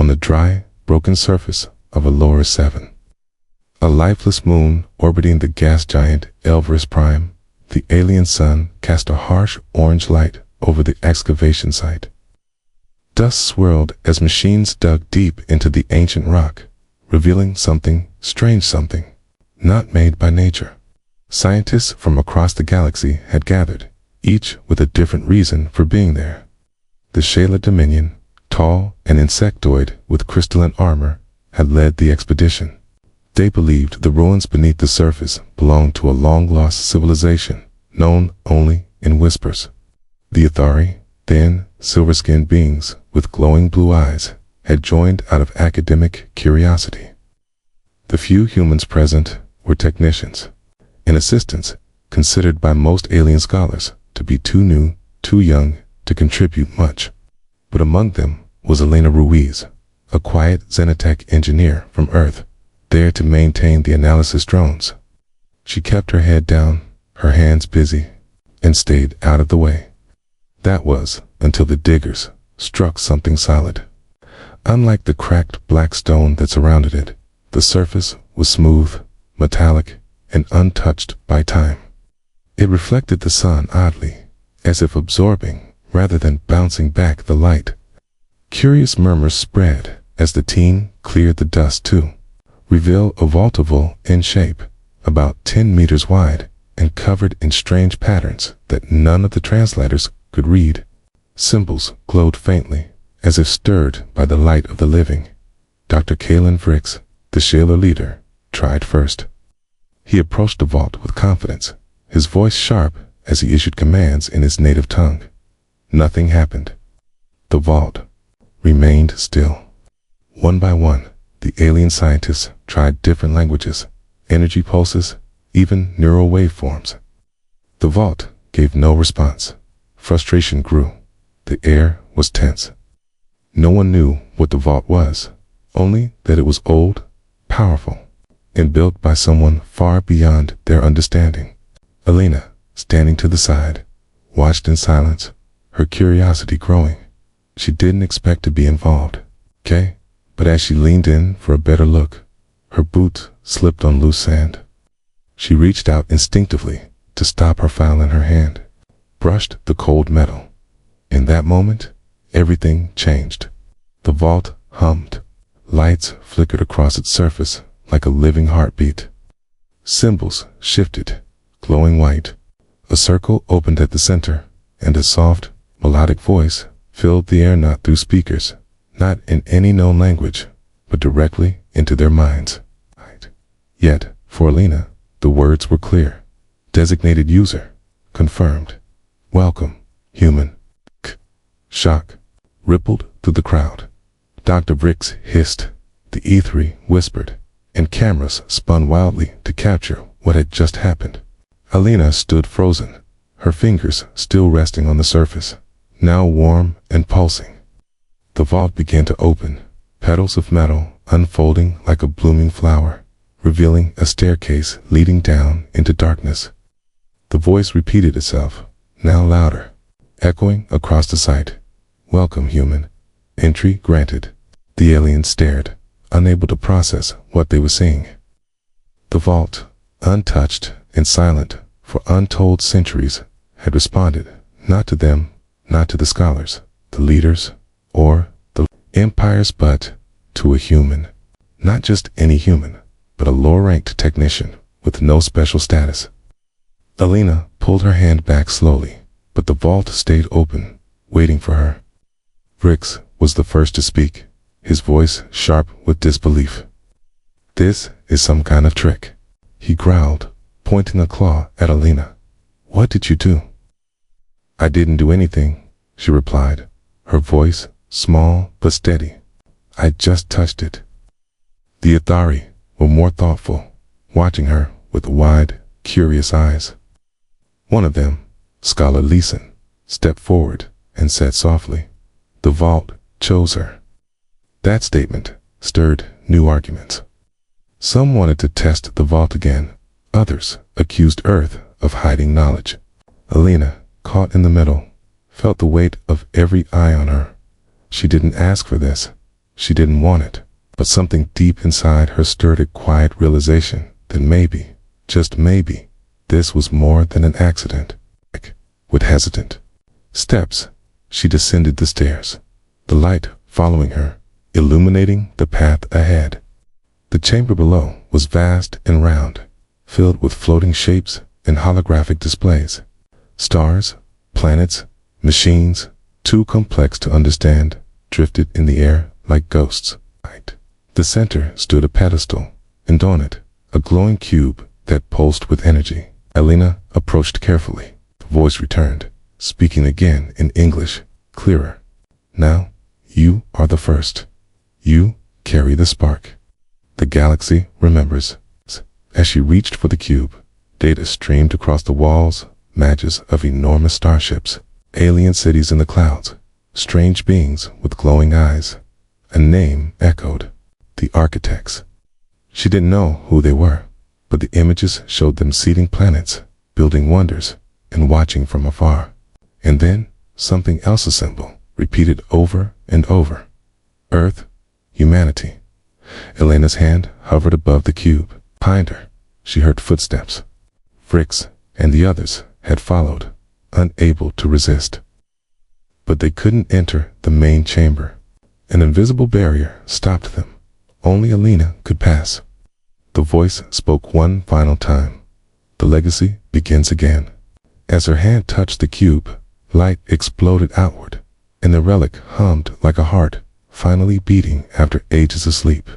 on the dry, broken surface of a lower 7. A lifeless moon orbiting the gas giant Elverus Prime, the alien sun cast a harsh orange light over the excavation site. Dust swirled as machines dug deep into the ancient rock, revealing something, strange something, not made by nature. Scientists from across the galaxy had gathered, each with a different reason for being there. The Shayla Dominion, tall and insectoid with crystalline armor, had led the expedition. They believed the ruins beneath the surface belonged to a long-lost civilization, known only in whispers. The Athari, thin, silver-skinned beings with glowing blue eyes, had joined out of academic curiosity. The few humans present were technicians and assistants, considered by most alien scholars to be too new, too young to contribute much. But among them was Elena Ruiz, a quiet Xenotech engineer from Earth, there to maintain the analysis drones. She kept her head down, her hands busy, and stayed out of the way. That was until the diggers struck something solid. Unlike the cracked black stone that surrounded it, the surface was smooth, metallic, and untouched by time. It reflected the sun oddly, as if absorbing rather than bouncing back the light. Curious murmurs spread as the team cleared the dust to reveal a vaultable in shape, about 10 meters wide and covered in strange patterns that none of the translators could read. Symbols glowed faintly, as if stirred by the light of the living. Dr. Kalen Vrix, the Shayla leader, tried first. He approached the vault with confidence, his voice sharp as he issued commands in his native tongue. Nothing happened. The vault remained still. One by one, the alien scientists tried different languages, energy pulses, even neural waveforms. The vault gave no response. Frustration grew. The air was tense. No one knew what the vault was, only that it was old, powerful, and built by someone far beyond their understanding. Elena, standing to the side, watched in silence, her curiosity growing. She didn't expect to be involved, but as she leaned in for a better look, her boot slipped on loose sand. She reached out instinctively to stop her file in her hand, brushed the cold metal. In that moment, everything changed. The vault hummed. Lights flickered across its surface like a living heartbeat. Symbols shifted, glowing white. A circle opened at the center, and a soft, melodic voice filled the air, not through speakers, not in any known language, but directly into their minds. Yet, for Elena, the words were clear. Designated user. Confirmed. Welcome, human. Shock rippled through the crowd. Dr. Vrix hissed. The E3 whispered, and cameras spun wildly to capture what had just happened. Elena stood frozen, her fingers still resting on the surface, now warm and pulsing. The vault began to open, petals of metal unfolding like a blooming flower, revealing a staircase leading down into darkness. The voice repeated itself, now louder, echoing across the site. Welcome, human. Entry granted. The aliens stared, unable to process what they were seeing. The vault, untouched and silent for untold centuries, had responded, not to them, not to the scholars, the leaders, or the empires, but to a human. Not just any human, but a lower-ranked technician with no special status. Elena pulled her hand back slowly, but the vault stayed open, waiting for her. Vrix was the first to speak, his voice sharp with disbelief. This is some kind of trick, he growled, pointing a claw at Elena. What did you do? I didn't do anything, she replied, her voice small but steady. I just touched it. The Athari were more thoughtful, watching her with wide, curious eyes. One of them, Scholar Leeson, stepped forward and said softly, "The vault chose her." That statement stirred new arguments. Some wanted to test the vault again. Others accused Earth of hiding knowledge. Elena, caught in the middle, felt the weight of every eye on her. She didn't ask for this. She didn't want it, but something deep inside her stirred a quiet realization that maybe, just maybe, this was more than an accident. With hesitant steps, she descended the stairs, the light following her, illuminating the path ahead. The chamber below was vast and round, filled with floating shapes and holographic displays. Stars, planets, machines, too complex to understand, drifted in the air like ghosts. The center stood a pedestal, and on it, a glowing cube that pulsed with energy. Elena approached carefully. The voice returned, speaking again in English, clearer. Now, you are the first. You carry the spark. The galaxy remembers. As she reached for the cube, data streamed across the walls, matches of enormous starships, alien cities in the clouds, strange beings with glowing eyes. A name echoed. The architects. She didn't know who they were, but the images showed them seeding planets, building wonders, and watching from afar. And then, something else assembled, repeated over and over. Earth, humanity. Elena's hand hovered above the cube. Behind her, she heard footsteps. Fricks and the others had followed, unable to resist. But they couldn't enter the main chamber. An invisible barrier stopped them. Only Elena could pass. The voice spoke one final time. The legacy begins again. As her hand touched the cube, light exploded outward, and the relic hummed like a heart, finally beating after ages of sleep.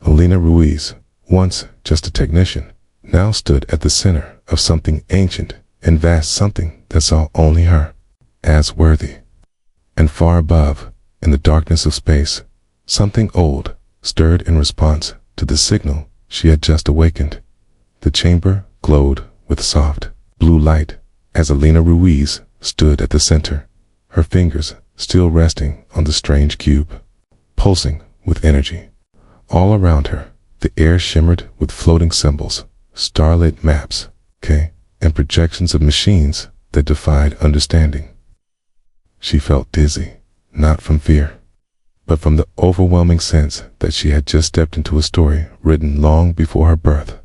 Elena Ruiz, once just a technician, now stood at the center of something ancient and vast, something that saw only her as worthy. And far above, in the darkness of space, something old stirred in response to the signal she had just awakened. The chamber glowed with soft, blue light as Elena Ruiz stood at the center, her fingers still resting on the strange cube, pulsing with energy. All around her, the air shimmered with floating symbols, starlit maps, and projections of machines that defied understanding. She felt dizzy, not from fear, but from the overwhelming sense that she had just stepped into a story written long before her birth.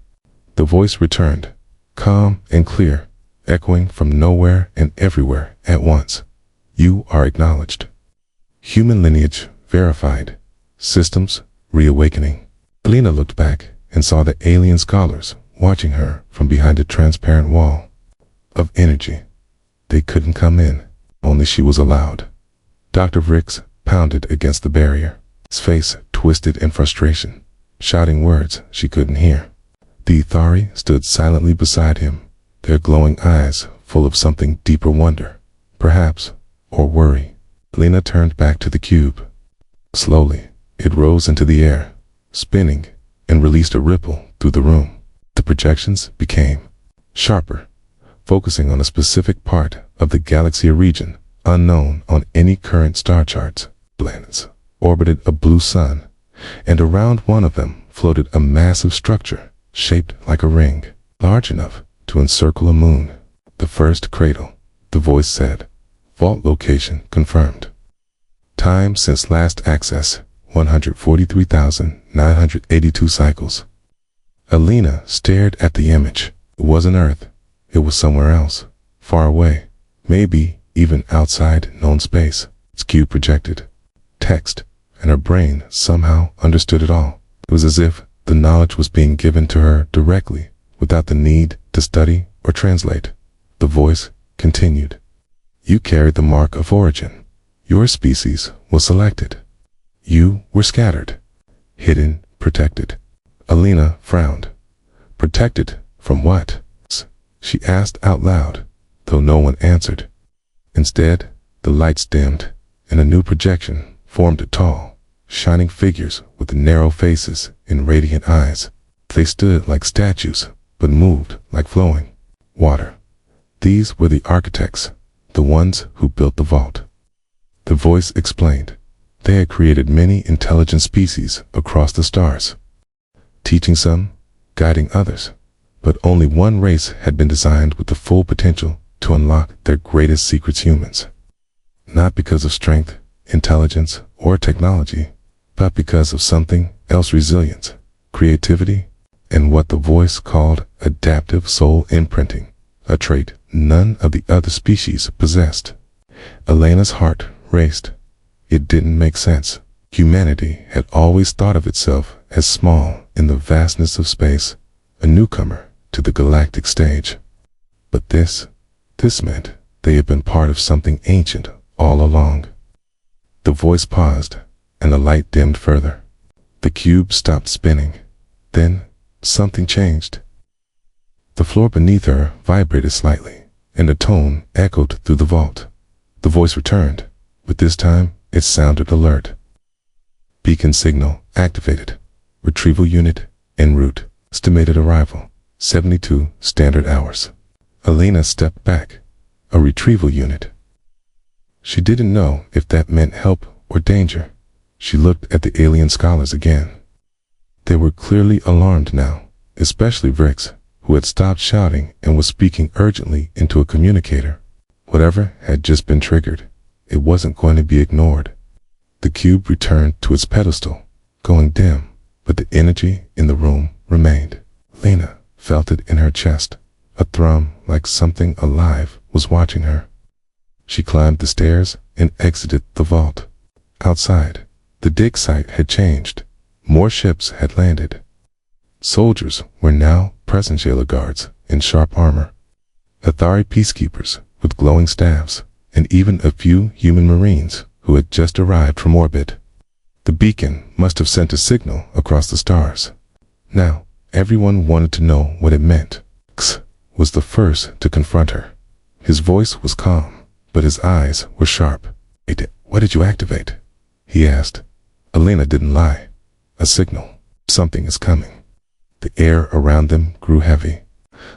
The voice returned, calm and clear, echoing from nowhere and everywhere at once. You are acknowledged. Human lineage verified. Systems reawakening. Elena looked back and saw the alien scholars watching her from behind a transparent wall of energy. They couldn't come in, only she was allowed. Dr. Vrix pounded against the barrier, his face twisted in frustration, shouting words she couldn't hear. The Ithari stood silently beside him, their glowing eyes full of something deeper wonder, perhaps, or worry. Lena turned back to the cube. Slowly, it rose into the air, spinning, and released a ripple through the room. The projections became sharper, focusing on a specific part of the galaxy region unknown on any current star charts. Planets orbited a blue sun, and around one of them floated a massive structure shaped like a ring, large enough to encircle a moon. The first cradle, the voice said. Vault location confirmed. Time since last access, 143,982 cycles. Elena stared at the image. It wasn't Earth. It was somewhere else, far away, maybe even outside known space. Its cube projected text, and her brain somehow understood it all. It was as if the knowledge was being given to her directly, without the need to study or translate. The voice continued. You carried the mark of origin. Your species was selected. You were scattered, hidden, protected. Elena frowned. Protected from what? She asked out loud, though no one answered. Instead, the lights dimmed, and a new projection formed tall, shining figures with narrow faces and radiant eyes. They stood like statues, but moved like flowing water. These were the architects, the ones who built the vault. The voice explained. They had created many intelligent species across the stars, teaching some, guiding others, but only one race had been designed with the full potential to unlock their greatest secrets. Humans. Not because of strength, intelligence, or technology, but because of something else: resilience, creativity, and what the voice called adaptive soul imprinting, a trait none of the other species possessed. Elena's heart raced. It didn't make sense. Humanity had always thought of itself as small in the vastness of space, a newcomer to the galactic stage. But this meant they had been part of something ancient all along. The voice paused, and the light dimmed further. The cube stopped spinning. Then something changed. The floor beneath her vibrated slightly, and a tone echoed through the vault. The voice returned, but this time it sounded alert. Beacon signal activated. Retrieval unit en route. Estimated arrival 72 standard hours. Elena stepped back. A retrieval unit. She didn't know if that meant help or danger. She looked at the alien scholars again. They were clearly alarmed now, especially Vrix, who had stopped shouting and was speaking urgently into a communicator. Whatever had just been triggered, it wasn't going to be ignored. The cube returned to its pedestal, going dim, but the energy in the room remained. Lena felt it in her chest, a thrum like something alive was watching her. She climbed the stairs and exited the vault. Outside, the dig site had changed. More ships had landed. Soldiers were now present, jailer guards in sharp armor, Athari peacekeepers with glowing staffs, and even a few human marines who had just arrived from orbit. The beacon must have sent a signal across the stars. Now, everyone wanted to know what it meant. X was the first to confront her. His voice was calm, but his eyes were sharp. What did you activate?" he asked. Elena didn't lie. A signal. Something is coming. The air around them grew heavy.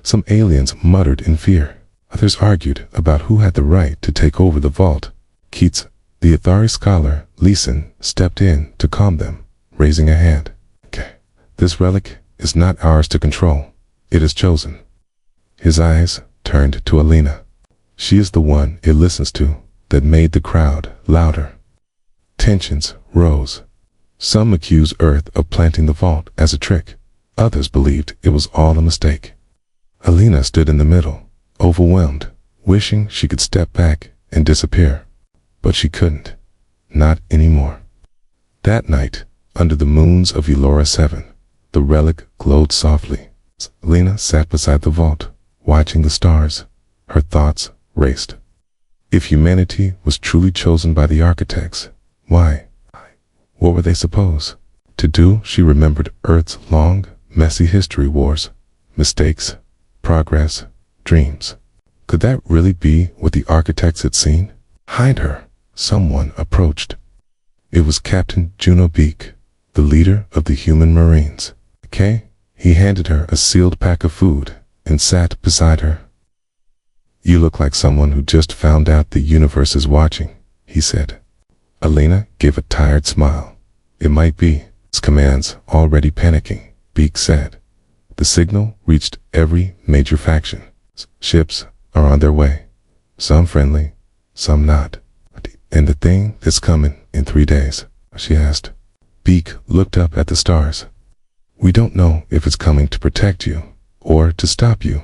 Some aliens muttered in fear. Others argued about who had the right to take over the vault. Keats, the Athari scholar, Leeson, stepped in to calm them, raising a hand. "This relic is not ours to control. It is chosen." His eyes turned to Elena. She is the one it listens to. That made the crowd louder. Tensions rose. Some accused Earth of planting the vault as a trick. Others believed it was all a mistake. Elena stood in the middle, overwhelmed, wishing she could step back and disappear. But she couldn't. Not anymore. That night, under the moons of Elora 7, the relic glowed softly. Elena sat beside the vault, watching the stars. Her thoughts raced. If humanity was truly chosen by the architects, why? What were they supposed to do? She remembered Earth's long, messy history: wars, mistakes, progress, dreams. Could that really be what the architects had seen? Behind her, someone approached. It was Captain Juno Beak, the leader of the human marines. Okay? He handed her a sealed pack of food and sat beside her. "You look like someone who just found out the universe is watching," he said. Elena gave a tired smile. "It might be. Its commands already panicking," Beak said. "The signal reached every major faction. Ships are on their way. Some friendly, some not. And the thing that's coming in 3 days?" she asked. Beak looked up at the stars. "We don't know if it's coming to protect you or to stop you."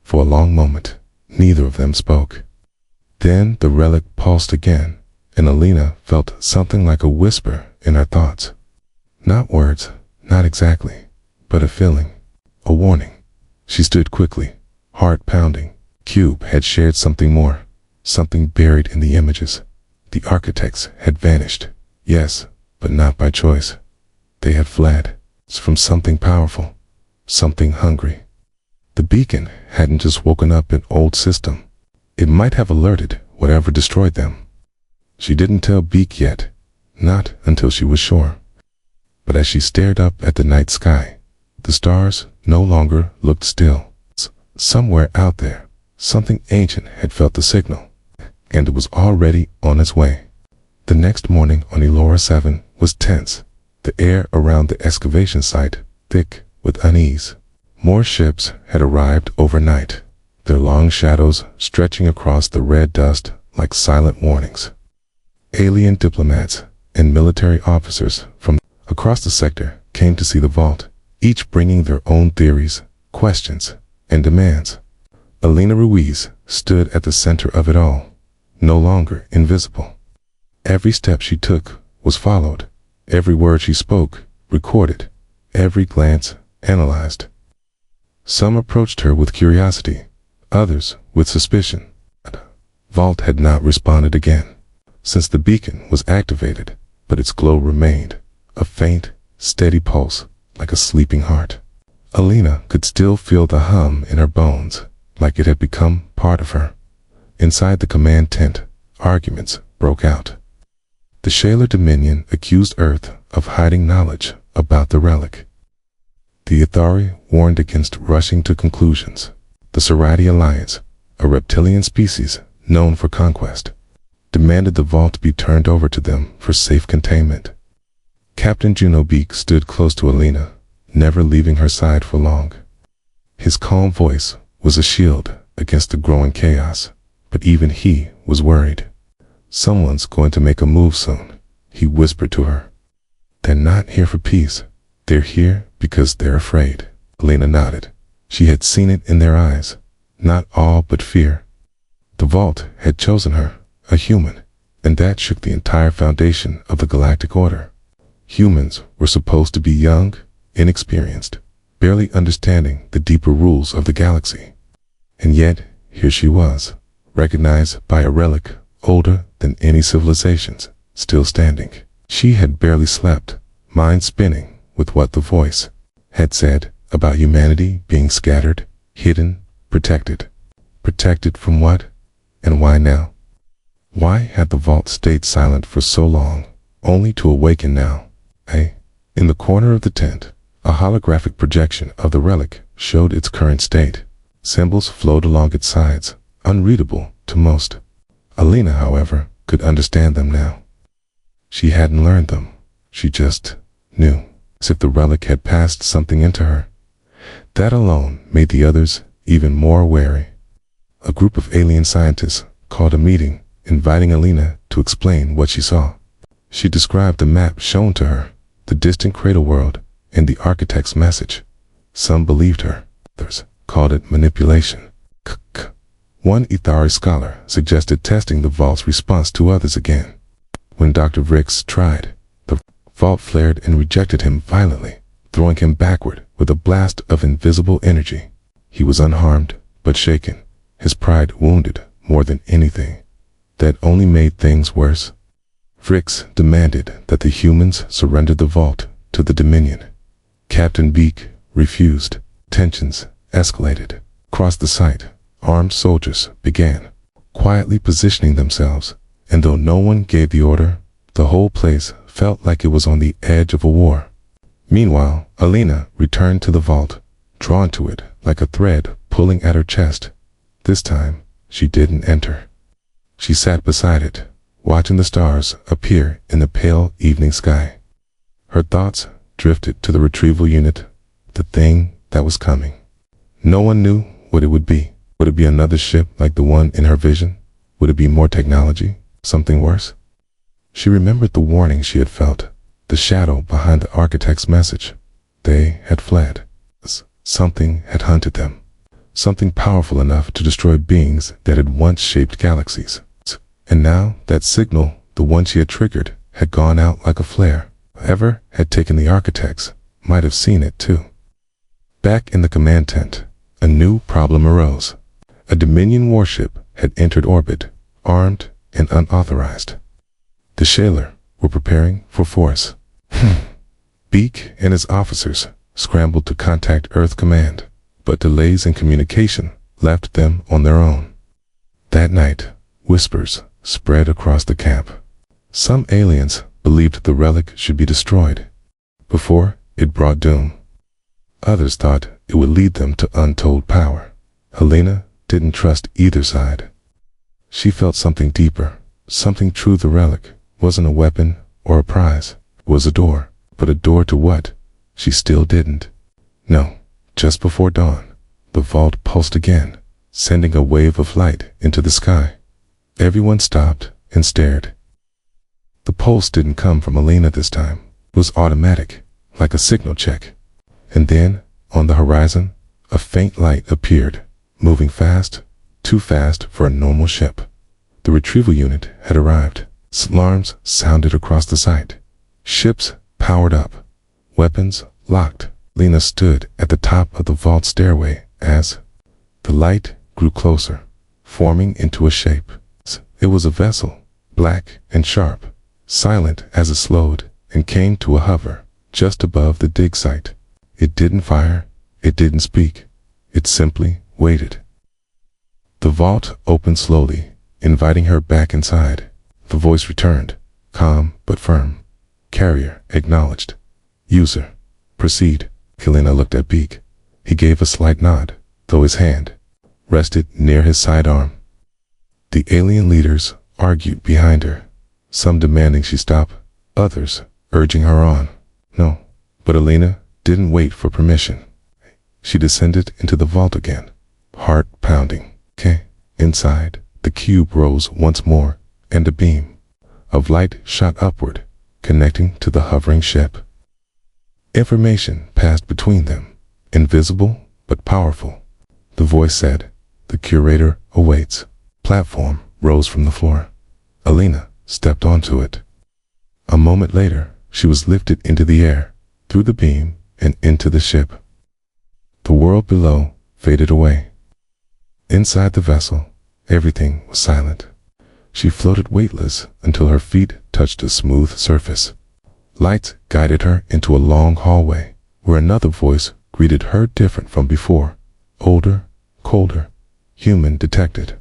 For a long moment, neither of them spoke. Then the relic pulsed again, and Elena felt something like a whisper in her thoughts. Not words, not exactly, but a feeling, a warning. She stood quickly, heart pounding. Cube had shared something more, something buried in the images. The architects had vanished, yes, but not by choice. They had fled from something powerful, something hungry. The beacon hadn't just woken up an old system. It might have alerted whatever destroyed them. She didn't tell Beak yet, not until she was sure. But as she stared up at the night sky, the stars no longer looked still. Somewhere out there, something ancient had felt the signal, and it was already on its way. The next morning on Elora 7 was tense, the air around the excavation site thick with unease. More ships had arrived overnight, their long shadows stretching across the red dust like silent warnings. Alien diplomats, and military officers from across the sector came to see the vault, each bringing their own theories, questions, and demands. Alina Ruiz stood at the center of it all, no longer invisible. Every step she took was followed, every word she spoke recorded, every glance analyzed. Some approached her with curiosity, others with suspicion. The vault had not responded again since the beacon was activated, but its glow remained, a faint, steady pulse like a sleeping heart. Alina could still feel the hum in her bones, like it had become part of her. Inside the command tent, arguments broke out. The Shaler Dominion accused Earth of hiding knowledge about the relic. The Ithari warned against rushing to conclusions. The Serati Alliance, a reptilian species known for conquest, demanded the vault be turned over to them for safe containment. Captain Juno Beak stood close to Alina, never leaving her side for long. His calm voice was a shield against the growing chaos, but even he was worried. "Someone's going to make a move soon," he whispered to her. "They're not here for peace. They're here because they're afraid." Alina nodded. She had seen it in their eyes, not awe but fear. The vault had chosen her, a human, and that shook the entire foundation of the galactic order. Humans were supposed to be young, inexperienced, barely understanding the deeper rules of the galaxy. And yet, here she was, recognized by a relic older than any civilizations, still standing. She had barely slept, mind spinning with what the voice had said about humanity being scattered, hidden, protected. Protected from what? And why now? Why had the vault stayed silent for so long, only to awaken now? In the corner of the tent, a holographic projection of the relic showed its current state. Symbols flowed along its sides, unreadable to most. Alina, however, could understand them now. She hadn't learned them. She just knew, as if the relic had passed something into her. That alone made the others even more wary. A group of alien scientists called a meeting, inviting Alina to explain what she saw. She described the map shown to her, the distant cradle world, and the architect's message. Some believed her, others called it manipulation. One Ithari scholar suggested testing the vault's response to others again. When Dr. Vrix tried, the vault flared and rejected him violently, throwing him backward with a blast of invisible energy. He was unharmed, but shaken, his pride wounded more than anything. That only made things worse. Vrix demanded that the humans surrender the vault to the Dominion. Captain Beak refused. Tensions escalated. Across the site, armed soldiers began quietly positioning themselves, and though no one gave the order, the whole place felt like it was on the edge of a war. Meanwhile, Alina returned to the vault, drawn to it like a thread pulling at her chest. This time, she didn't enter. She sat beside it, watching the stars appear in the pale evening sky. Her thoughts drifted to the retrieval unit, the thing that was coming. No one knew what it would be. Would it be another ship like the one in her vision? Would it be more technology? Something worse? She remembered the warning she had felt, the shadow behind the architect's message. They had fled. Something had hunted them. Something powerful enough to destroy beings that had once shaped galaxies. And now that signal, the one she had triggered, had gone out like a flare. Whoever had taken the architects might have seen it too. Back in the command tent, a new problem arose. A Dominion warship had entered orbit, armed and unauthorized. The Shaler were preparing for force. Beak and his officers scrambled to contact Earth Command, but delays in communication left them on their own. That night, whispers spread across the camp. Some aliens believed the relic should be destroyed before it brought doom. Others thought it would lead them to untold power. Alina didn't trust either side. She felt something deeper, something true. The relic wasn't a weapon or a prize. It was a door. But a door to what? She still didn't know. Just before dawn, the vault pulsed again, sending a wave of light into the sky. Everyone stopped and stared. The pulse didn't come from Alina this time. It was automatic, like a signal check. And then, on the horizon, a faint light appeared, moving fast, too fast for a normal ship. The retrieval unit had arrived. Alarms sounded across the site. Ships powered up. Weapons locked. Lena stood at the top of the vault stairway as the light grew closer, forming into a shape. It was a vessel, black and sharp, silent as it slowed and came to a hover just above the dig site. It didn't fire, it didn't speak, it simply waited. The vault opened slowly, inviting her back inside. The voice returned, calm but firm. Carrier acknowledged. User, proceed. Helena looked at Beak. He gave a slight nod, though his hand rested near his sidearm. The alien leaders argued behind her, some demanding she stop, others urging her on. No, but Helena didn't wait for permission. She descended into the vault again, heart pounding. Inside, the cube rose once more, and a beam of light shot upward, connecting to the hovering ship. Information passed between them, invisible but powerful. The voice said, "The curator awaits." Platform rose from the floor. Alina stepped onto it. A moment later, she was lifted into the air, through the beam, and into the ship. The world below faded away. Inside the vessel, everything was silent. She floated weightless until her feet touched a smooth surface. Lights guided her into a long hallway, where another voice greeted her different from before. Older, colder, human detected.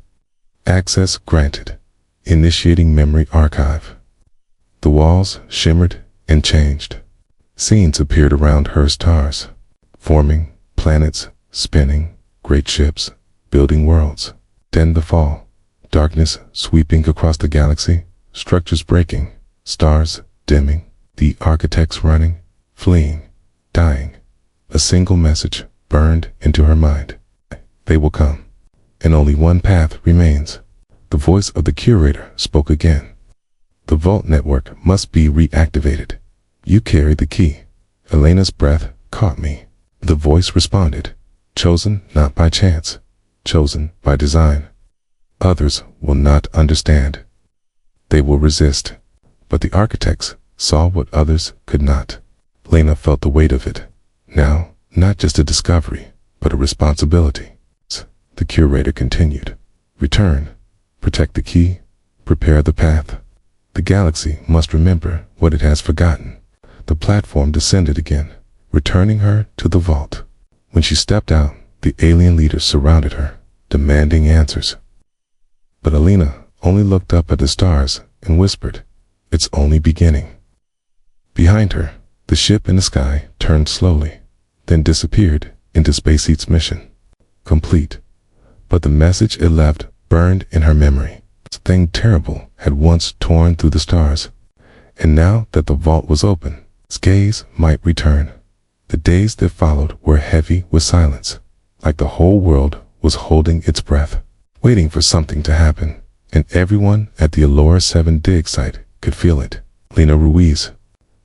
Access granted. Initiating memory archive. The walls shimmered and changed. Scenes appeared around her stars, forming planets, spinning, great ships, building worlds. Then the fall. Darkness sweeping across the galaxy, structures breaking, stars dimming, the architects running, fleeing, dying. A single message burned into her mind. They will come, and only one path remains. The voice of the curator spoke again. The vault network must be reactivated. You carry the key. Elena's breath caught me. The voice responded, chosen not by chance, chosen by design. Others will not understand. They will resist. But the architects saw what others could not. Lena felt the weight of it. Now, not just a discovery, but a responsibility. The curator continued. Return. Protect the key. Prepare the path. The galaxy must remember what it has forgotten. The platform descended again, returning her to the vault. When she stepped out, the alien leaders surrounded her, demanding answers. But Alina only looked up at the stars and whispered, "It's only beginning." Behind her, the ship in the sky turned slowly, then disappeared into Spaceheat's mission. Complete. But the message it left burned in her memory. Something terrible had once torn through the stars, and now that the vault was open, its gaze might return. The days that followed were heavy with silence, like the whole world was holding its breath, waiting for something to happen, and everyone at the Allura 7 dig site could feel it. Lena Ruiz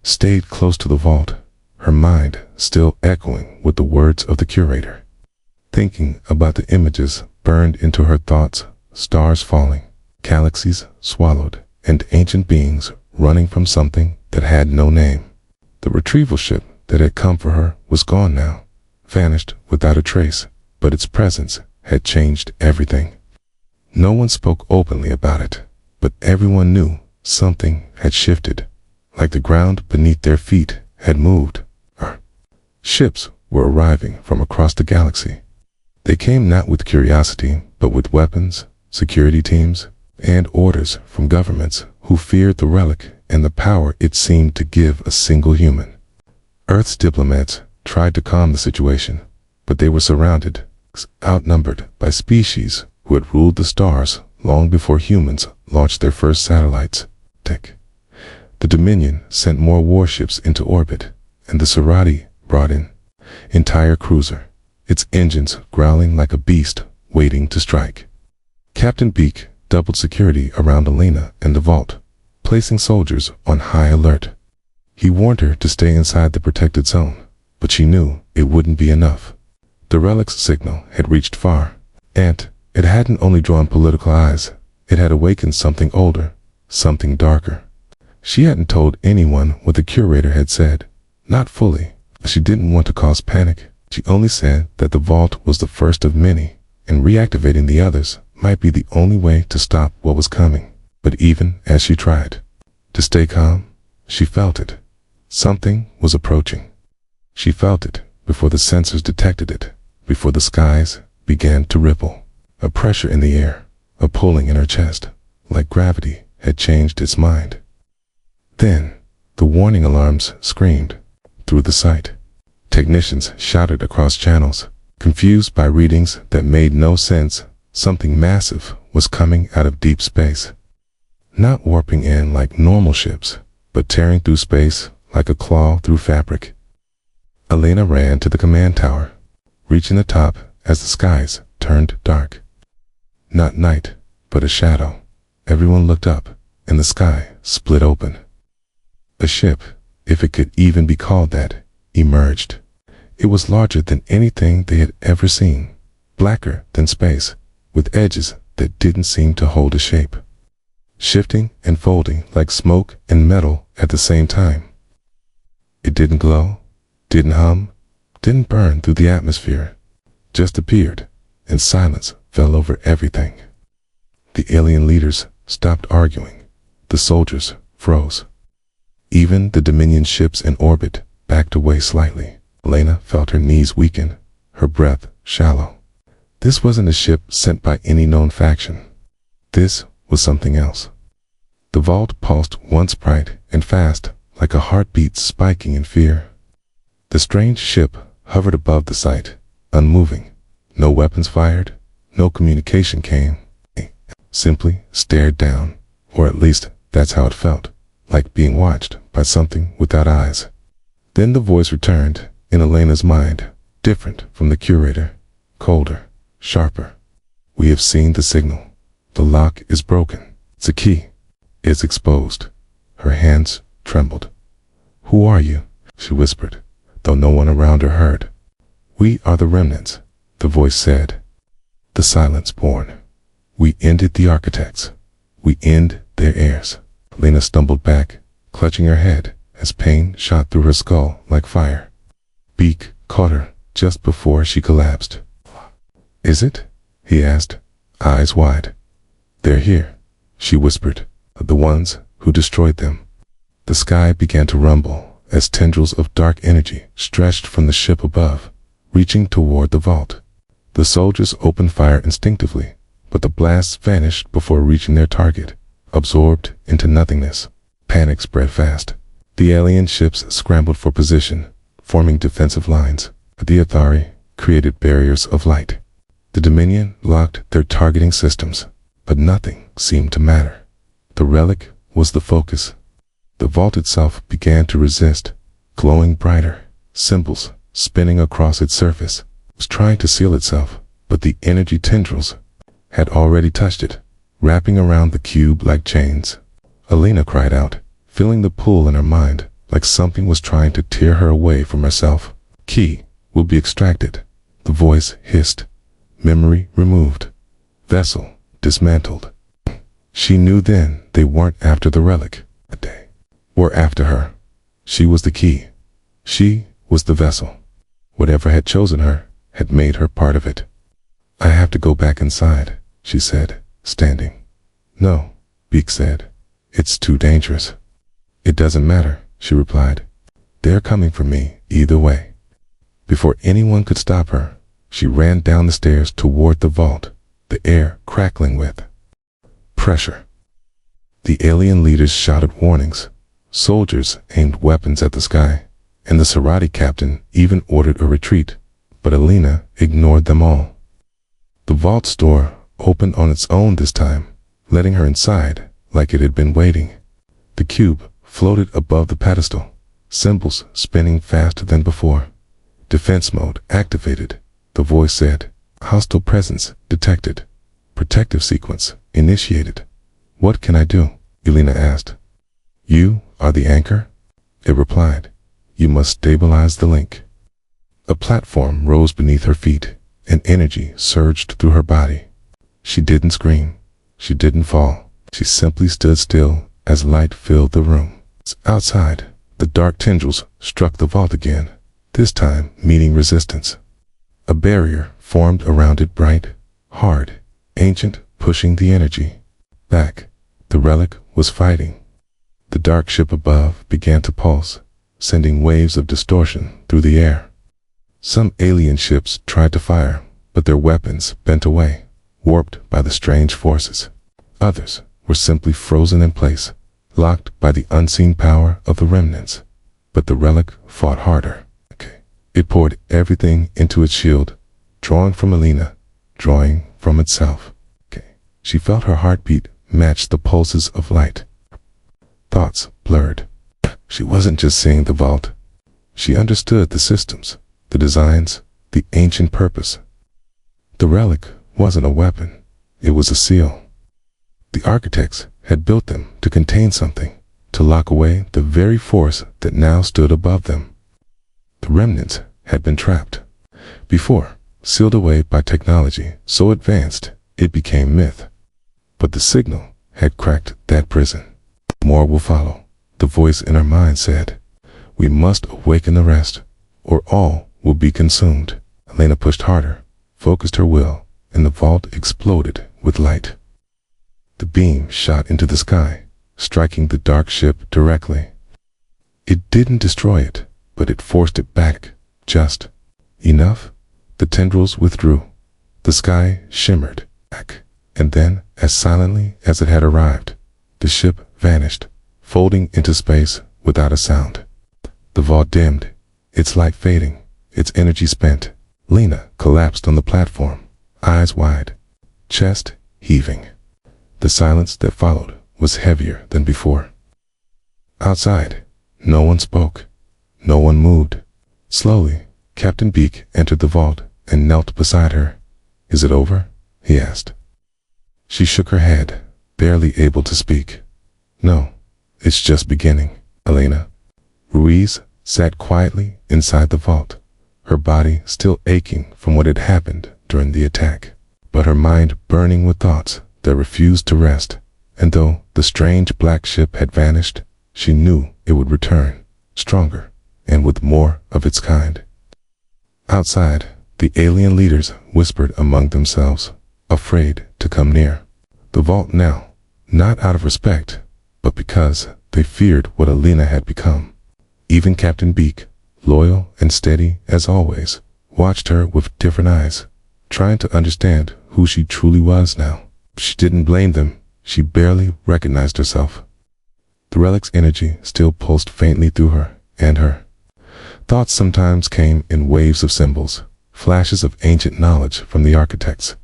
stayed close to the vault, her mind still echoing with the words of the curator. Thinking about the images burned into her thoughts, stars falling, galaxies swallowed, and ancient beings running from something that had no name. The retrieval ship that had come for her was gone now, vanished without a trace, but its presence had changed everything. No one spoke openly about it, but everyone knew something had shifted, like the ground beneath their feet had moved. Ships were arriving from across the galaxy. They came not with curiosity, but with weapons, security teams, and orders from governments who feared the relic and the power it seemed to give a single human. Earth's diplomats tried to calm the situation, but they were surrounded, outnumbered by species who had ruled the stars long before humans launched their first satellites. The Dominion sent more warships into orbit, and the Serati brought in entire cruiser, its engines growling like a beast waiting to strike. Captain Beak doubled security around Alina and the vault, placing soldiers on high alert. He warned her to stay inside the protected zone, but she knew it wouldn't be enough. The Relic's signal had reached far, and it hadn't only drawn political eyes, it had awakened something older, something darker. She hadn't told anyone what the curator had said, not fully. She didn't want to cause panic. She only said that the vault was the first of many, and reactivating the others might be the only way to stop what was coming. But even as she tried to stay calm, she felt it. Something was approaching. She felt it before the sensors detected it, before the skies began to ripple. A pressure in the air, a pulling in her chest, like gravity had changed its mind. Then, the warning alarms screamed through the site. Technicians shouted across channels, confused by readings that made no sense. Something massive was coming out of deep space. Not warping in like normal ships, but tearing through space like a claw through fabric. Elena ran to the command tower, reaching the top as the skies turned dark. Not night, but a shadow. Everyone looked up, and the sky split open. A ship, if it could even be called that, emerged. It was larger than anything they had ever seen, blacker than space, with edges that didn't seem to hold a shape, shifting and folding like smoke and metal at the same time. It didn't glow, didn't hum, didn't burn through the atmosphere, just appeared, and silence fell over everything. The alien leaders stopped arguing. The soldiers froze. Even the Dominion ships in orbit backed away slightly. Elena felt her knees weaken, her breath shallow. This wasn't a ship sent by any known faction. This was something else. The vault pulsed once bright and fast, like a heartbeat spiking in fear. The strange ship hovered above the site, unmoving. No weapons fired, no communication came. It simply stared down, or at least that's how it felt, like being watched by something without eyes. Then the voice returned, in Elena's mind, different from the curator, colder, sharper. We have seen the signal. The lock is broken. The key is exposed. Her hands trembled. Who are you? She whispered, though no one around her heard. We are the remnants, the voice said. The silence born. We ended the architects. We end their heirs. Elena stumbled back, clutching her head, as pain shot through her skull like fire. Beak caught her just before she collapsed. Is it? He asked, eyes wide. They're here, she whispered, the ones who destroyed them. The sky began to rumble as tendrils of dark energy stretched from the ship above, reaching toward the vault. The soldiers opened fire instinctively, but the blasts vanished before reaching their target, absorbed into nothingness. Panic spread fast. The alien ships scrambled for position, forming defensive lines. The Athari created barriers of light. The Dominion locked their targeting systems, but nothing seemed to matter. The relic was the focus. The vault itself began to resist, glowing brighter, symbols spinning across its surface. It was trying to seal itself, but the energy tendrils had already touched it, wrapping around the cube like chains. Elena cried out, feeling the pull in her mind, like something was trying to tear her away from herself. Key will be extracted, the voice hissed. Memory removed. Vessel dismantled. She knew then they weren't after the relic. They were after her. She was the key. She was the vessel. Whatever had chosen her had made her part of it. I have to go back inside, she said, standing. No, Beak said. It's too dangerous. It doesn't matter, she replied. They're coming for me either way. Before anyone could stop her, she ran down the stairs toward the vault, the air crackling with pressure. The alien leaders shouted warnings. Soldiers aimed weapons at the sky, and the Serati captain even ordered a retreat, but Elena ignored them all. The vault's door opened on its own this time, letting her inside like it had been waiting. The cube floated above the pedestal, symbols spinning faster than before. Defense mode activated, the voice said. Hostile presence detected. Protective sequence initiated. What can I do? Elena asked. "You are the anchor?" It replied. "You must stabilize the link." A platform rose beneath her feet, and energy surged through her body. She didn't scream. She didn't fall. She simply stood still as light filled the room. Outside, the dark tendrils struck the vault again, this time meeting resistance. A barrier formed around it, bright, hard, ancient, pushing the energy back. The relic was fighting. The dark ship above began to pulse, sending waves of distortion through the air. Some alien ships tried to fire, but their weapons bent away, warped by the strange forces. Others were simply frozen in place, locked by the unseen power of the remnants. But the relic fought harder. It poured everything into its shield, drawing from Alina, drawing from itself. She felt her heartbeat match the pulses of light. Thoughts blurred. She wasn't just seeing the vault. She understood the systems, the designs, the ancient purpose. The relic wasn't a weapon. It was a seal. The architects had built them to contain something, to lock away the very force that now stood above them. The remnants had been trapped. Before, sealed away by technology so advanced it became myth. But the signal had cracked that prison. More will follow, the voice in her mind said. We must awaken the rest, or all will be consumed. Elena pushed harder, focused her will, and the vault exploded with light. The beam shot into the sky, striking the dark ship directly. It didn't destroy it, but it forced it back, just enough. The tendrils withdrew. The sky shimmered back, and then, as silently as it had arrived, the ship vanished, folding into space without a sound. The vault dimmed, its light fading, its energy spent. Lena collapsed on the platform, eyes wide, chest heaving. The silence that followed was heavier than before. Outside, no one spoke. No one moved. Slowly, Captain Beak entered the vault and knelt beside her. Is it over? He asked. She shook her head, barely able to speak. No, it's just beginning, Elena. Ruiz sat quietly inside the vault, her body still aching from what had happened during the attack, but her mind burning with thoughts that refused to rest. And though the strange black ship had vanished, she knew it would return, stronger, and with more of its kind. Outside, the alien leaders whispered among themselves, afraid to come near the vault now, not out of respect, but because they feared what Alina had become. Even Captain Beak, loyal and steady as always, watched her with different eyes, trying to understand who she truly was now. She didn't blame them. She barely recognized herself. The relic's energy still pulsed faintly through her, and her thoughts sometimes came in waves of symbols, flashes of ancient knowledge from the architects.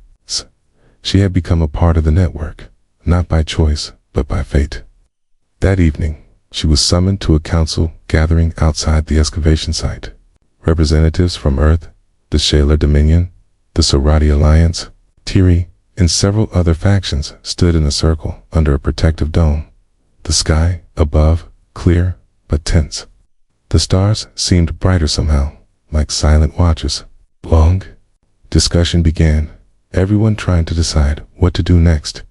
She had become a part of the network, not by choice, but by fate. That evening, she was summoned to a council gathering outside the excavation site. Representatives from Earth, the Shaler Dominion, the Sorati Alliance, Tiri, and several other factions stood in a circle under a protective dome. The sky above, clear but tense. The stars seemed brighter somehow, like silent watchers. Long discussion began, everyone trying to decide what to do next.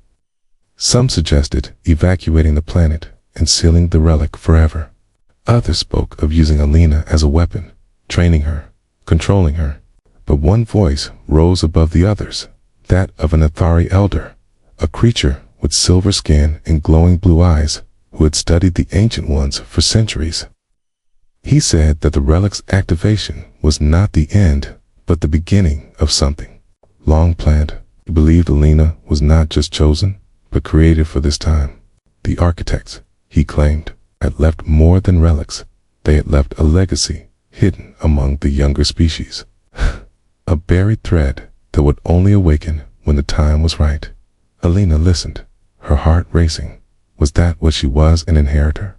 Some suggested evacuating the planet and sealing the relic forever. Others spoke of using Alina as a weapon, training her, controlling her. But one voice rose above the others, that of an Athari elder, a creature with silver skin and glowing blue eyes, who had studied the Ancient Ones for centuries. He said that the relic's activation was not the end, but the beginning of something long planned. He believed Alina was not just chosen, but created for this time. The architects, he claimed, had left more than relics. They had left a legacy hidden among the younger species. A buried thread that would only awaken when the time was right. Alina listened, her heart racing. Was that what she was, an inheritor?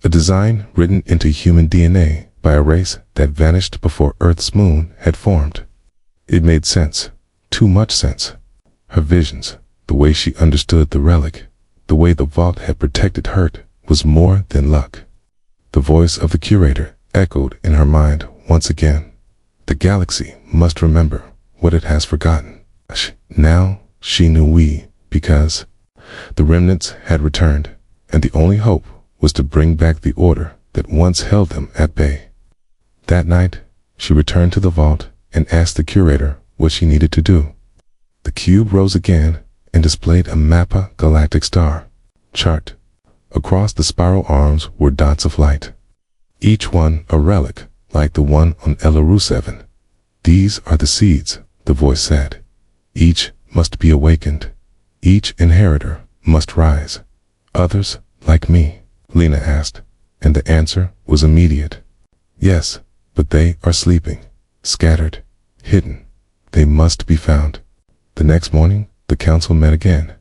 A design written into human DNA by a race that vanished before Earth's moon had formed. It made sense, too much sense. Her visions, the way she understood the relic, the way the vault had protected her was more than luck. The voice of the curator echoed in her mind once again. The galaxy must remember what it has forgotten. Now she knew because the remnants had returned, and the only hope was to bring back the order that once held them at bay. That night, she returned to the vault and asked the curator what she needed to do. The cube rose again and displayed a Mappa galactic star chart. Across the spiral arms were dots of light, each one a relic like the one on Elaru 7. These are the seeds, the voice said. Each must be awakened. Each inheritor must rise. Others, like me? Lena asked, and the answer was immediate. Yes, but they are sleeping, scattered, hidden. They must be found. The next morning, the council met again.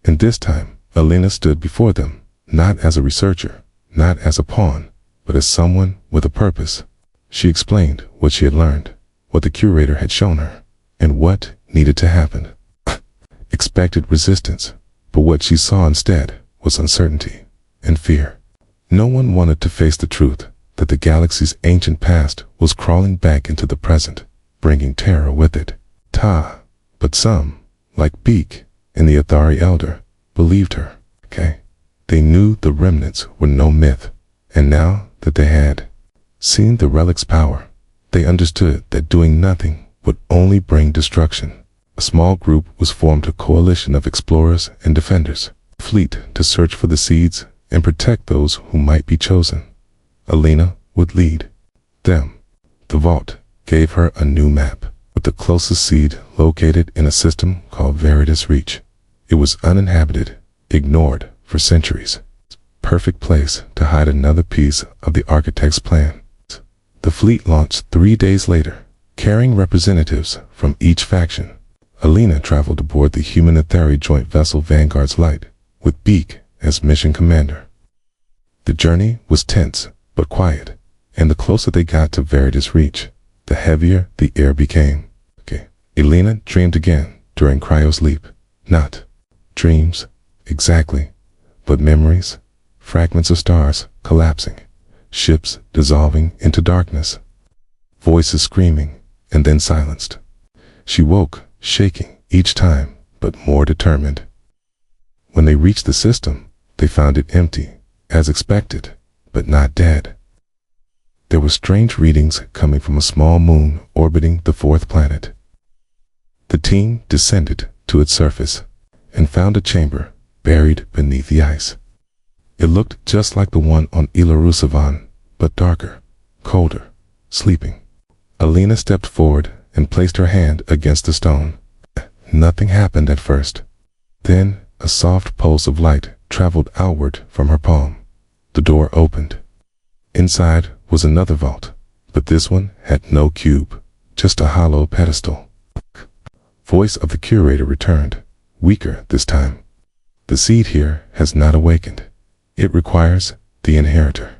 And this time, Alina stood before them, not as a researcher, not as a pawn, but as someone with a purpose. She explained what she had learned, what the curator had shown her, and what needed to happen. Expected resistance, but what she saw instead was uncertainty and fear. No one wanted to face the truth that the galaxy's ancient past was crawling back into the present, bringing terror with it. But some, like Beak and the Athari Elder, believed her. They knew the remnants were no myth, and now that they had seen the relic's power, they understood that doing nothing would only bring destruction. A small group was formed, a coalition of explorers and defenders, a fleet to search for the seeds and protect those who might be chosen. Alina would lead them. The vault gave her a new map, with the closest seed located in a system called Veritas Reach. It was uninhabited, ignored for centuries. Perfect place to hide another piece of the architect's plan. The fleet launched 3 days later, carrying representatives from each faction. Alina traveled aboard the Human Athari joint vessel Vanguard's Light, with Beak as mission commander. The journey was tense but quiet, and the closer they got to Veritas Reach, the heavier the air became. Alina dreamed again during Cryo's leap. Not dreams, exactly, but memories, fragments of stars collapsing, ships dissolving into darkness, voices screaming and then silenced. She woke, shaking each time, but more determined. When they reached the system, they found it empty, as expected, but not dead. There were strange readings coming from a small moon orbiting the 4th planet. The team descended to its surface and found a chamber buried beneath the ice. It looked just like the one on Elaru 7, but darker, colder, sleeping. Alina stepped forward and placed her hand against the stone. Nothing happened at first. Then a soft pulse of light traveled outward from her palm. The door opened. Inside was another vault, but this one had no cube, just a hollow pedestal. Voice of the curator returned, weaker this time. The seed here has not awakened. It requires the inheritor.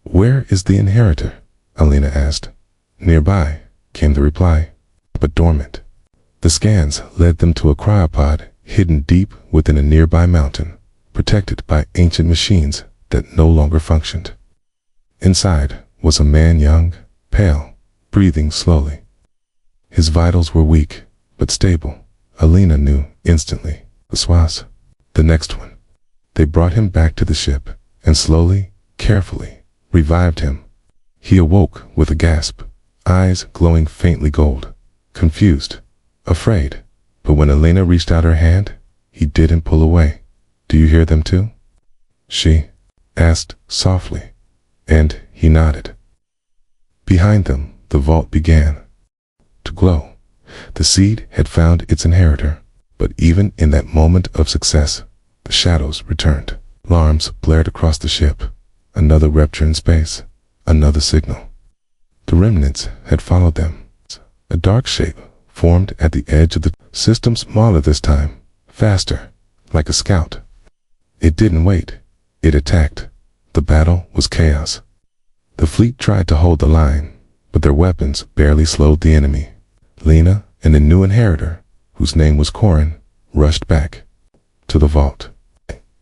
Where is the inheritor? Alina asked. Nearby, came the reply, but dormant. The scans led them to a cryopod hidden deep within a nearby mountain, protected by ancient machines that no longer functioned. Inside was a man, young, pale, breathing slowly. His vitals were weak, but stable. Alina knew instantly. The next one. They brought him back to the ship, and slowly, carefully, revived him. He awoke with a gasp, eyes glowing faintly gold, confused, afraid. But when Alina reached out her hand, he didn't pull away. Do you hear them too? She asked softly, and he nodded. Behind them, the vault began to glow. The seed had found its inheritor, but even in that moment of success, the shadows returned. Alarms blared across the ship. Another rupture in space, another signal. The remnants had followed them. A dark shape formed at the edge of the system, smaller this time, faster, like a scout. It didn't wait. It attacked. The battle was chaos. The fleet tried to hold the line, but their weapons barely slowed the enemy. Lena and the new inheritor, whose name was Corin, rushed back to the vault.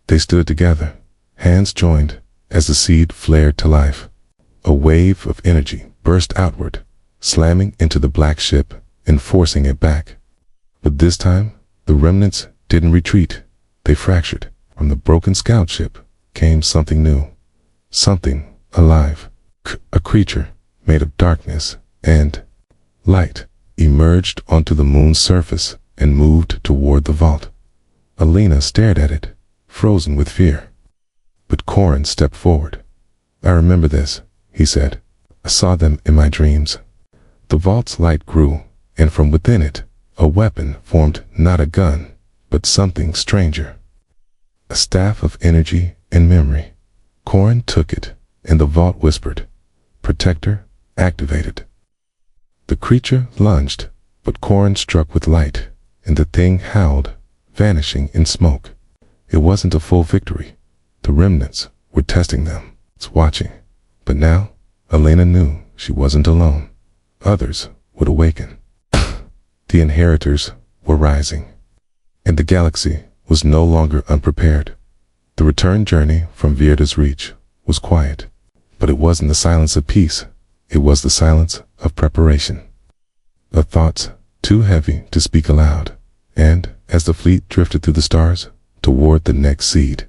They stood together, Hands joined as the seed flared to life. A wave of energy burst outward, slamming into the black ship and forcing it back. But this time, the remnants didn't retreat. They fractured. From the broken scout ship came something new. Something alive. A creature made of darkness and light emerged onto the moon's surface and moved toward the vault. Alina stared at it, frozen with fear. But Corin stepped forward. "I remember this," he said. "I saw them in my dreams." The vault's light grew, and from within it, a weapon formed, not a gun, but something stranger. A staff of energy and memory. Corin took it, and the vault whispered, "Protector activated." The creature lunged, but Corin struck with light, and the thing howled, vanishing in smoke. It wasn't a full victory. The remnants were testing them, watching. But now, Alina knew she wasn't alone. Others would awaken. The inheritors were rising, and the galaxy was no longer unprepared. The return journey from Vierda's Reach was quiet, but it wasn't the silence of peace. It was the silence of preparation. The thoughts too heavy to speak aloud, and as the fleet drifted through the stars toward the next seed,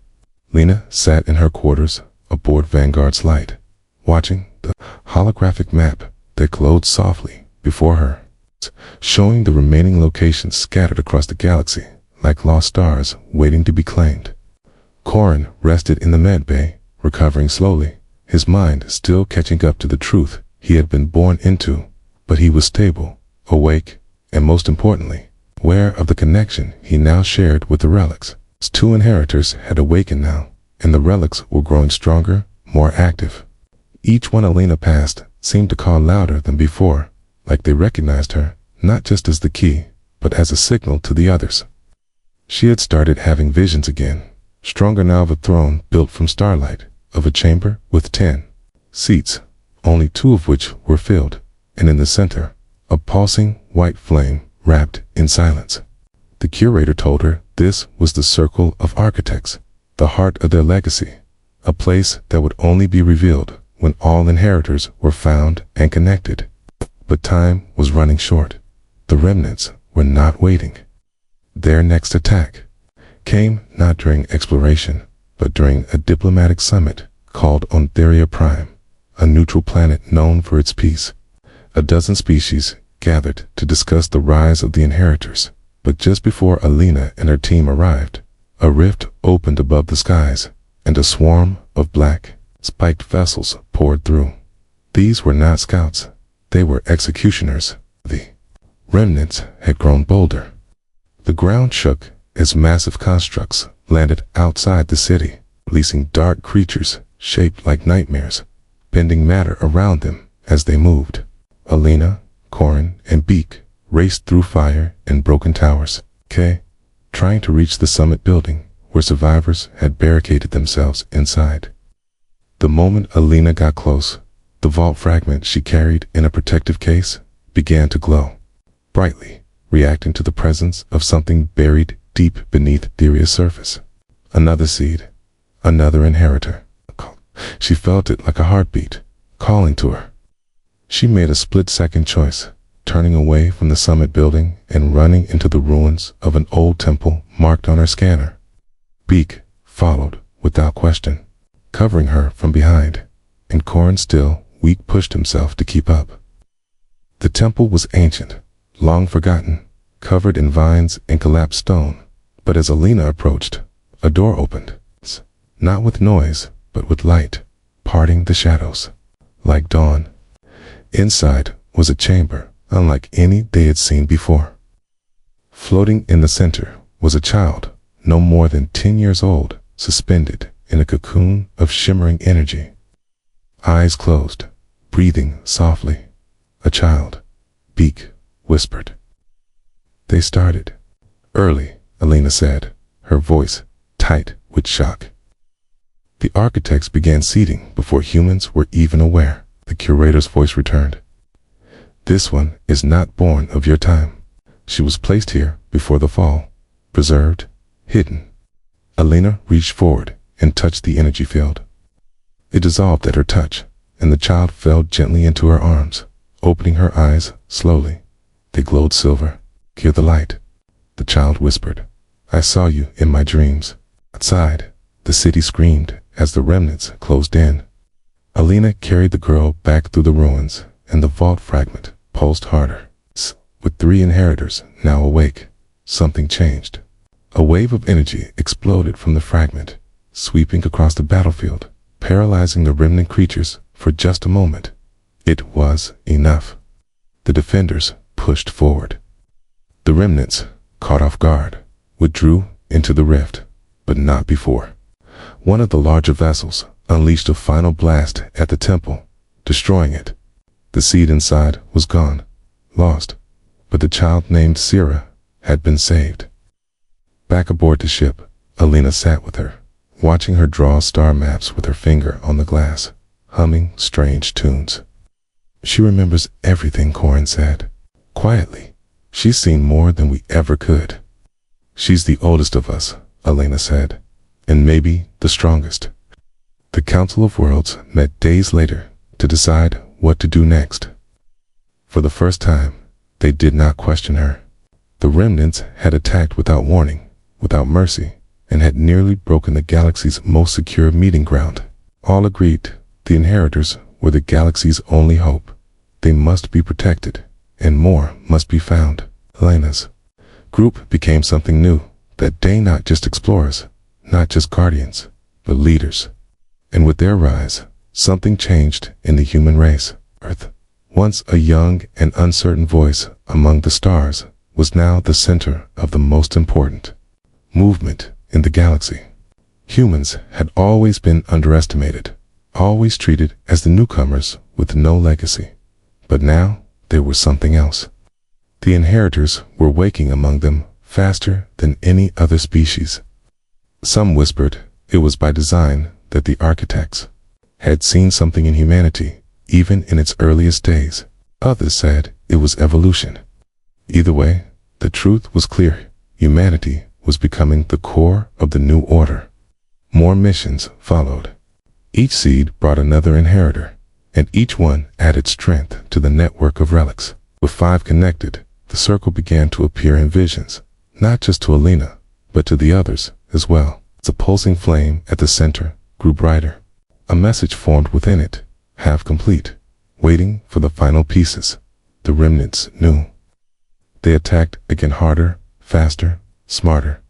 Lena sat in her quarters aboard Vanguard's light, watching the holographic map that glowed softly before her, showing the remaining locations scattered across the galaxy like lost stars waiting to be claimed. Corin rested in the med bay, recovering slowly, his mind still catching up to the truth he had been born into, but he was stable, awake, and most importantly, aware of the connection he now shared with the relics. His two inheritors had awakened now, and the relics were growing stronger, more active. Each one Alina passed seemed to call louder than before, like they recognized her, not just as the key, but as a signal to the others. She had started having visions again, stronger now, of a throne built from starlight, of a chamber with 10 seats, only 2 of which were filled, and in the center, a pulsing white flame wrapped in silence. The curator told her this was the circle of architects, the heart of their legacy, a place that would only be revealed when all inheritors were found and connected. But time was running short. The remnants were not waiting. Their next attack came not during exploration, but during a diplomatic summit called Ontheria Prime, a neutral planet known for its peace. A dozen species gathered to discuss the rise of the inheritors, but just before Alina and her team arrived, a rift opened above the skies, and a swarm of black, spiked vessels poured through. These were not scouts, they were executioners. The remnants had grown bolder. The ground shook as massive constructs landed outside the city, releasing dark creatures shaped like nightmares, bending matter around them as they moved. Alina, Corin, and Beak raced through fire and broken towers, trying to reach the summit building where survivors had barricaded themselves inside. The moment Alina got close, the vault fragment she carried in a protective case began to glow brightly, reacting to the presence of something buried deep beneath Theria's surface. Another seed, another inheritor. She felt it like a heartbeat, calling to her. She made a split-second choice, turning away from the summit building and running into the ruins of an old temple marked on her scanner. Beak followed without question, covering her from behind, and Corin, still weak, pushed himself to keep up. The temple was ancient, long forgotten, covered in vines and collapsed stone, but as Alina approached, a door opened, not with noise, but with light, parting the shadows, like dawn. Inside was a chamber unlike any they had seen before. Floating in the center was a child, no more than 10 years old, suspended in a cocoon of shimmering energy. Eyes closed, breathing softly. A child, Beak whispered. They started. Early, Alina said, her voice tight with shock. The architects began seeding before humans were even aware. The curator's voice returned. This one is not born of your time. She was placed here before the fall, preserved, hidden. Alina reached forward, and touched the energy field. It dissolved at her touch, and the child fell gently into her arms, opening her eyes slowly. They glowed silver. "Hear the light," the child whispered. "I saw you in my dreams." Outside, the city screamed as the remnants closed in. Alina carried the girl back through the ruins, and the vault fragment pulsed harder. With 3 inheritors now awake, something changed. A wave of energy exploded from the fragment, sweeping across the battlefield, paralyzing the remnant creatures for just a moment. It was enough. The defenders pushed forward. The remnants, caught off guard, withdrew into the rift, but not before. One of the larger vessels unleashed a final blast at the temple, destroying it. The seed inside was gone, lost, but the child named Sira had been saved. Back aboard the ship, Alina sat with her, watching her draw star maps with her finger on the glass, humming strange tunes. "She remembers everything," Corin said. Quietly, "She's seen more than we ever could." "She's the oldest of us," Alina said, "and maybe the strongest." The Council of Worlds met days later to decide what to do next. For the first time, they did not question her. The remnants had attacked without warning, without mercy, and had nearly broken the galaxy's most secure meeting ground. All agreed the inheritors were the galaxy's only hope. They must be protected, and more must be found. Alina's group became something new. That day, not just explorers, not just guardians, but leaders. And with their rise, something changed in the human race. Earth, once a young and uncertain voice among the stars, was now the center of the most important movement in the galaxy. Humans had always been underestimated, always treated as the newcomers with no legacy. But now, there was something else. The inheritors were waking among them faster than any other species. Some whispered it was by design, that the architects had seen something in humanity, even in its earliest days. Others said it was evolution. Either way, the truth was clear. Humanity was becoming the core of the new order. More missions followed. Each seed brought another inheritor, and each one added strength to the network of relics. With 5 connected, the circle began to appear in visions, not just to Alina, but to the others as well. The pulsing flame at the center grew brighter. A message formed within it, half complete, waiting for the final pieces. The remnants knew. They attacked again, harder, faster, smarter.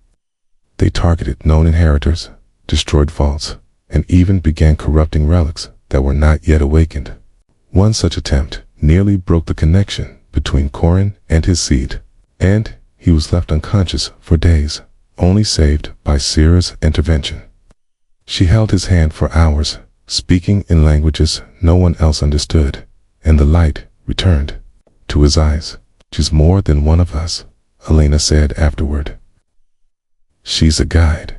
They targeted known inheritors, destroyed vaults, and even began corrupting relics that were not yet awakened. One such attempt nearly broke the connection between Corin and his seed, and he was left unconscious for days, only saved by Sira's intervention. She held his hand for hours, speaking in languages no one else understood, and the light returned to his eyes. "She's more than one of us," Alina said afterward. "She's a guide."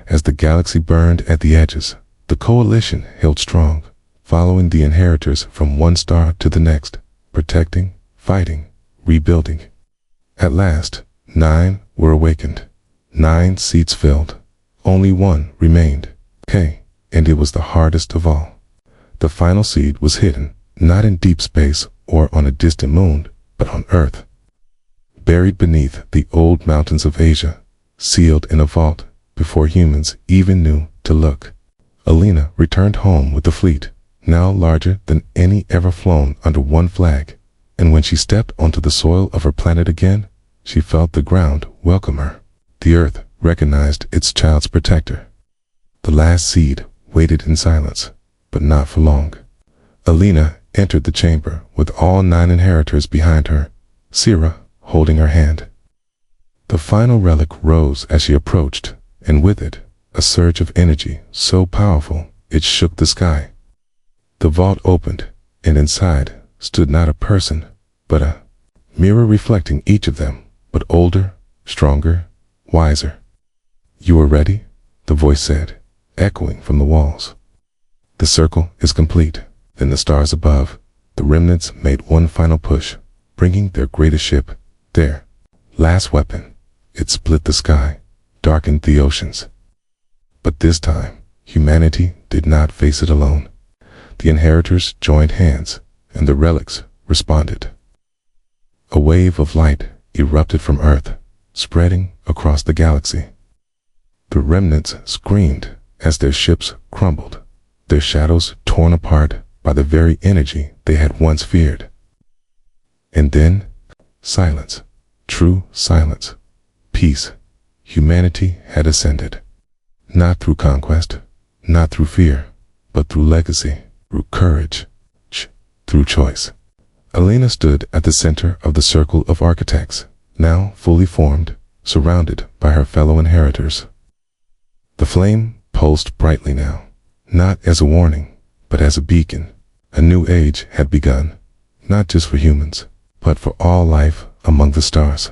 As the galaxy burned at the edges, the coalition held strong, following the inheritors from one star to the next, protecting, fighting, rebuilding. At last, 9 were awakened. 9 seats filled. Only 1 remained. And it was the hardest of all. The final seed was hidden, not in deep space or on a distant moon, but on Earth. Buried beneath the old mountains of Asia, sealed in a vault before humans even knew to look. Alina returned home with the fleet, now larger than any ever flown under one flag, and when she stepped onto the soil of her planet again, she felt the ground welcome her. The Earth recognized its child's protector. The last seed waited in silence, but not for long. Alina entered the chamber with all 9 inheritors behind her, Sira holding her hand. The final relic rose as she approached, and with it, a surge of energy so powerful it shook the sky. The vault opened, and inside stood not a person, but a mirror reflecting each of them, but older, stronger, wiser. "You are ready?" the voice said, echoing from the walls. "The circle is complete." Then the stars above, the remnants made one final push, bringing their greatest ship, their last weapon. It split the sky, darkened the oceans. But this time, humanity did not face it alone. The inheritors joined hands, and the relics responded. A wave of light erupted from Earth, spreading across the galaxy. The remnants screamed as their ships crumbled, their shadows torn apart by the very energy they had once feared. And then, silence, true silence, peace. Humanity had ascended. Not through conquest, not through fear, but through legacy, through courage, through choice. Elena stood at the center of the circle of architects, now fully formed, surrounded by her fellow inheritors. The flame pulsed brightly now, not as a warning, but as a beacon. A new age had begun, not just for humans, but for all life among the stars.